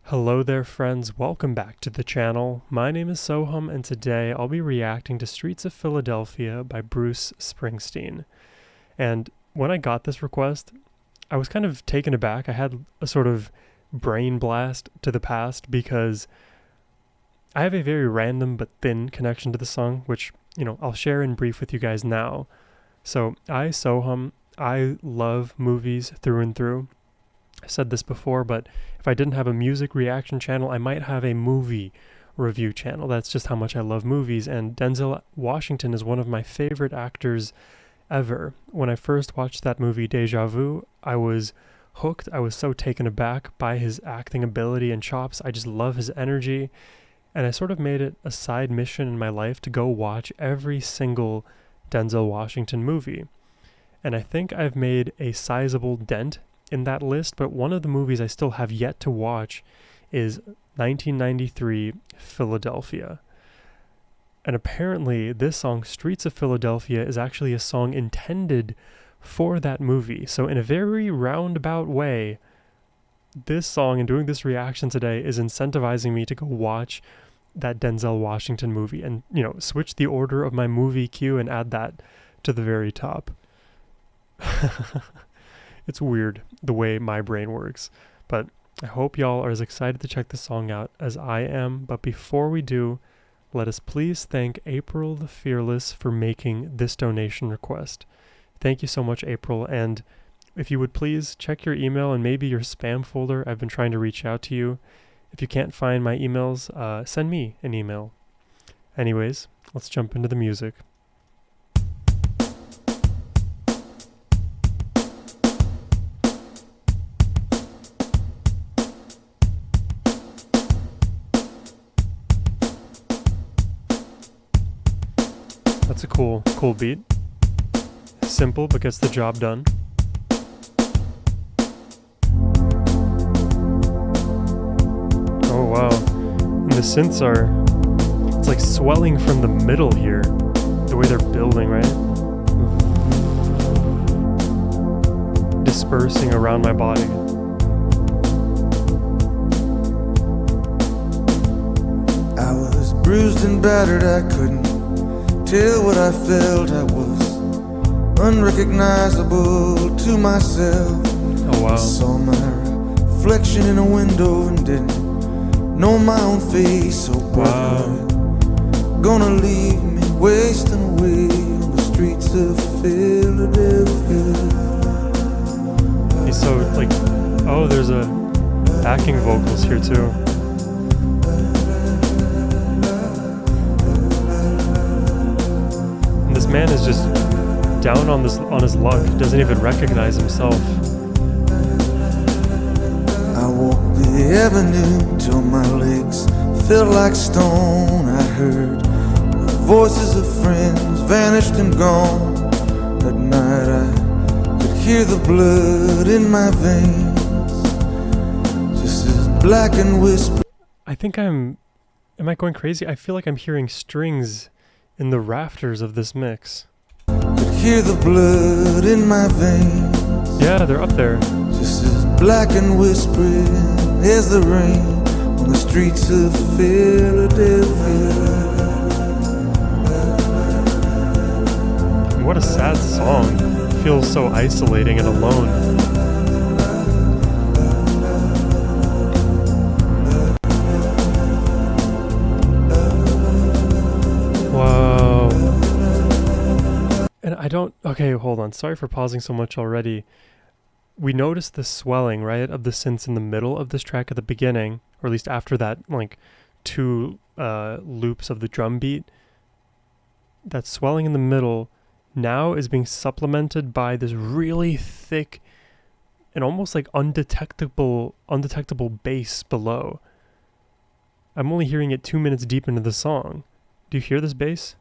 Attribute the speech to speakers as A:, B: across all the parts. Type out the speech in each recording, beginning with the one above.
A: Hello there friends, welcome back to the channel. My name is Sohum and today I'll be reacting to Streets of Philadelphia by Bruce Springsteen. And when I got this request, I was kind of taken aback. I had a sort of brain blast to the past because I have a very random but thin connection to the song, which, I'll share in brief with you guys now. So Sohum, I love movies through and through. I've said this before, but if I didn't have a music reaction channel, I might have a movie review channel. That's just how much I love movies, and Denzel Washington is one of my favorite actors ever. When I first watched that movie, Deja Vu, I was hooked. I was so taken aback by his acting ability and chops. I just love his energy, and I sort of made it a side mission in my life to go watch every single Denzel Washington movie. And I think I've made a sizable dent in that list, but one of the movies I still have yet to watch is 1993 Philadelphia. And apparently this song, Streets of Philadelphia, is actually a song intended for that movie. So in a very roundabout way, this song and doing this reaction today is incentivizing me to go watch that Denzel Washington movie and, switch the order of my movie queue and add that to the very top. It's weird the way my brain works, but I hope y'all are as excited to check the song out as I am. But before we do, let us please thank April the Fearless for making this donation request. Thank you so much, April, and if you would please check your email and maybe your spam folder. I've been trying to reach out to you. If you can't find my emails, send me an email. Anyways, let's jump into the music. That's a cool beat. Simple but gets the job done. Oh wow. And the synths it's like swelling from the middle here. The way they're building, right? Dispersing around my body.
B: I was bruised and battered, I couldn't tell what I felt. I was unrecognizable to myself.
A: Oh wow.
B: I saw my reflection in a window and didn't know my own face. So wow. Gonna leave me wasting away on the streets of Philadelphia.
A: He's so there's a backing vocals here too. This man is just down on his luck, doesn't even recognize himself.
B: I walked the avenue till my legs felt like stone. I heard the voices of friends vanished and gone. At night I could hear the blood in my veins, just as black and whisper.
A: I think am I going crazy? I feel like I'm hearing strings in the rafters of this mix.
B: Could hear the blood in my veins.
A: Yeah, they're up there.
B: Just as black and whispering as the rain on the streets of Philadelphia.
A: What a sad song. It feels so isolating and alone. Wow. And okay, hold on. Sorry for pausing so much already. We noticed the swelling, right, of the synths in the middle of this track at the beginning, or at least after that, two loops of the drum beat. That swelling in the middle now is being supplemented by this really thick and almost undetectable bass below. I'm only hearing it 2 minutes deep into the song. Do you hear this bass?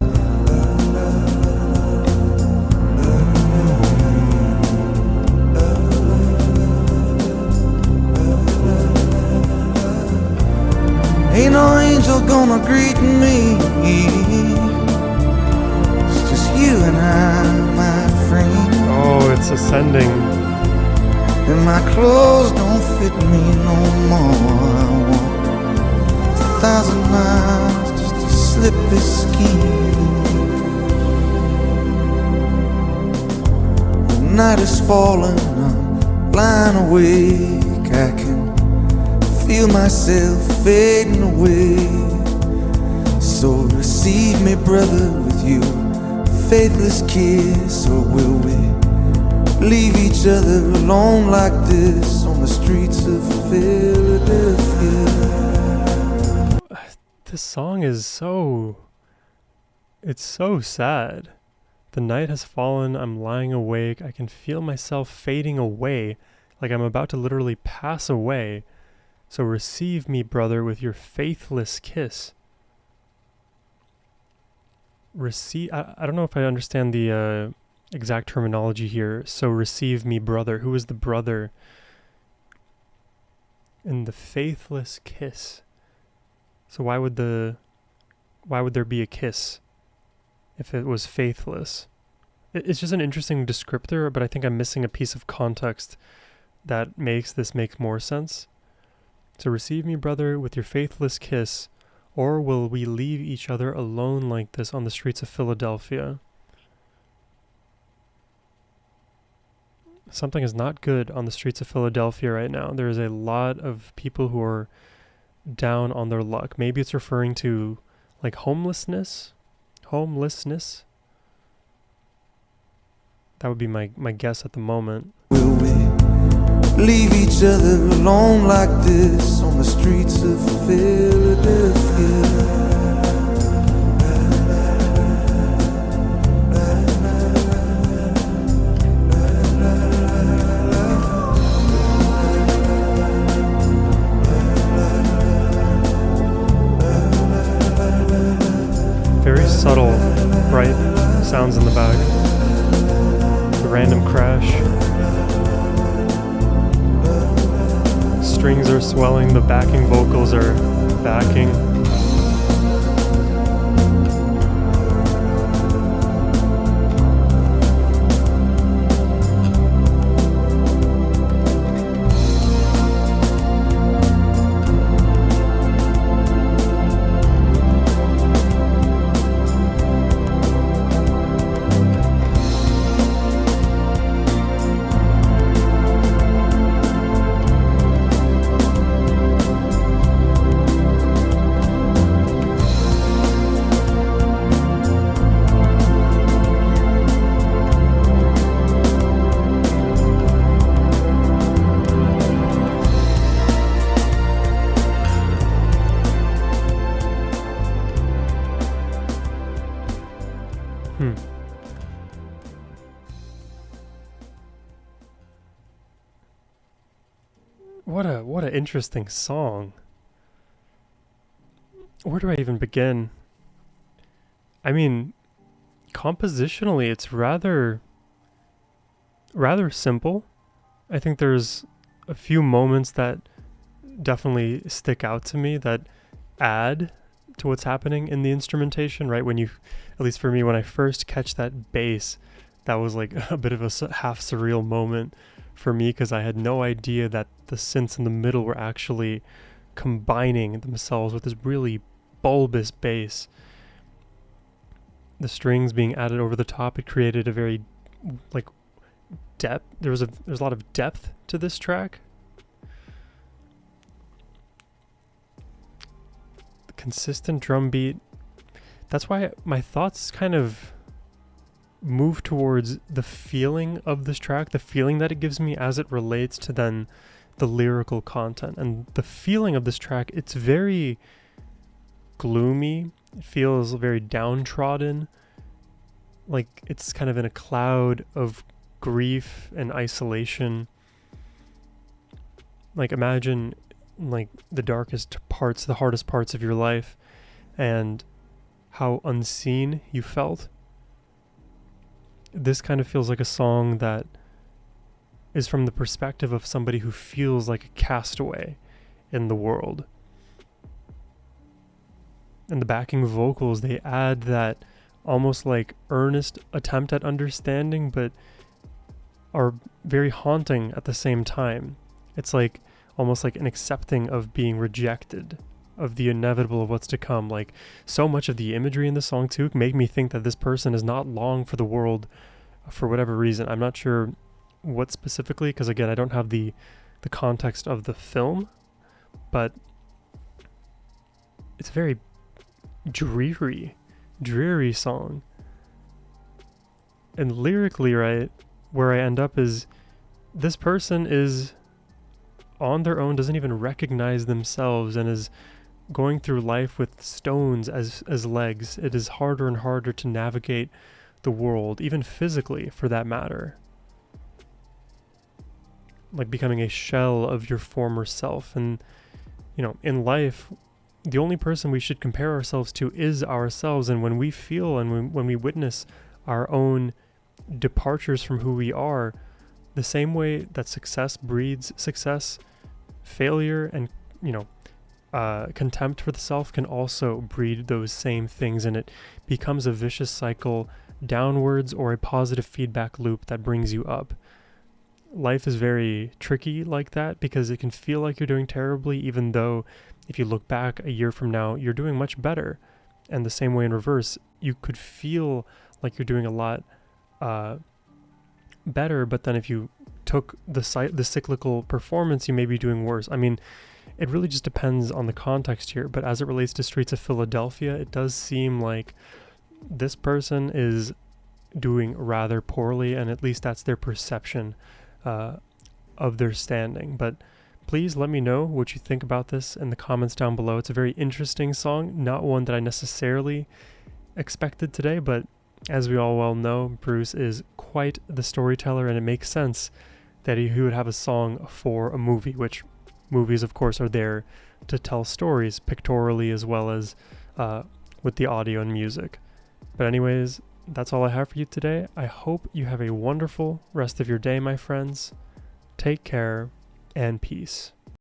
B: Ain't no angel gonna greet me. It's just you and I, my friend.
A: Oh, it's ascending.
B: And my clothes don't fit me no more. I want miles and miles just to slip this skin. The night is falling, I'm lying awake. I can feel myself fading away. So receive me, brother, with your faithless kiss. Or will we leave each other alone like this on the streets of Philadelphia?
A: This song is it's so sad. The night has fallen, I'm lying awake, I can feel myself fading away, like I'm about to literally pass away. So receive me, brother, with your faithless kiss. I don't know if I understand the exact terminology here. So receive me, brother. Who is the brother? In the faithless kiss. So why would there be a kiss if it was faithless? It's just an interesting descriptor, but I think I'm missing a piece of context that makes this make more sense. So receive me, brother, with your faithless kiss, or will we leave each other alone like this on the streets of Philadelphia? Something is not good on the streets of Philadelphia right now. There is a lot of people who are down on their luck. Maybe it's referring to like homelessness. That would be my guess at the moment.
B: Will we leave each other alone like this on the streets of Philadelphia?
A: Very subtle, bright sounds in the back. The random crash. Strings are swelling, the backing vocals are backing. What a interesting song. Where do I even begin? I mean, compositionally, it's rather simple. I think there's a few moments that definitely stick out to me that add to what's happening in the instrumentation, right? When you, at least for me, when I first catch that bass, that was like a bit of a half surreal moment for me, because I had no idea that the synths in the middle were actually combining themselves with this really bulbous bass. The strings being added over the top, it created a very like depth. There's a lot of depth to this track. The consistent drum beat. That's why my thoughts kind of move towards the feeling of this track, the feeling that it gives me as it relates to then the lyrical content. And the feeling of this track, it's very gloomy. It feels very downtrodden, like it's kind of in a cloud of grief and isolation. Like imagine like the darkest parts, the hardest parts of your life, and how unseen you felt. This kind of feels like a song that is from the perspective of somebody who feels like a castaway in the world. And the backing vocals, they add that almost like earnest attempt at understanding, but are very haunting at the same time. It's like almost like an accepting of being rejected of the inevitable of what's to come. Like, so much of the imagery in the song too make me think that this person is not long for the world for whatever reason. I'm not sure what specifically, because again, I don't have the context of the film, but it's a very dreary song. And lyrically, right, where I end up is this person is on their own, doesn't even recognize themselves, and is going through life with stones as legs. It is harder and harder to navigate the world, even physically for that matter. Like becoming a shell of your former self. And, you know, in life, the only person we should compare ourselves to is ourselves. And when we feel and when we witness our own departures from who we are, the same way that success breeds success, failure and, you know, contempt for the self can also breed those same things, and it becomes a vicious cycle downwards or a positive feedback loop that brings you up. Life is very tricky like that because it can feel like you're doing terribly, even though if you look back a year from now, you're doing much better. And the same way in reverse, you could feel like you're doing a lot better, but then if you took the cyclical performance, you may be doing worse. I mean, it really just depends on the context here, but as it relates to Streets of Philadelphia, it does seem like this person is doing rather poorly, and at least that's their perception of their standing. But please let me know what you think about this in the comments down below. It's a very interesting song, not one that I necessarily expected today, but as we all well know, Bruce is quite the storyteller, and it makes sense that he would have a song for a movie, which movies, of course, are there to tell stories pictorially as well as with the audio and music. But anyways, that's all I have for you today. I hope you have a wonderful rest of your day, my friends. Take care and peace.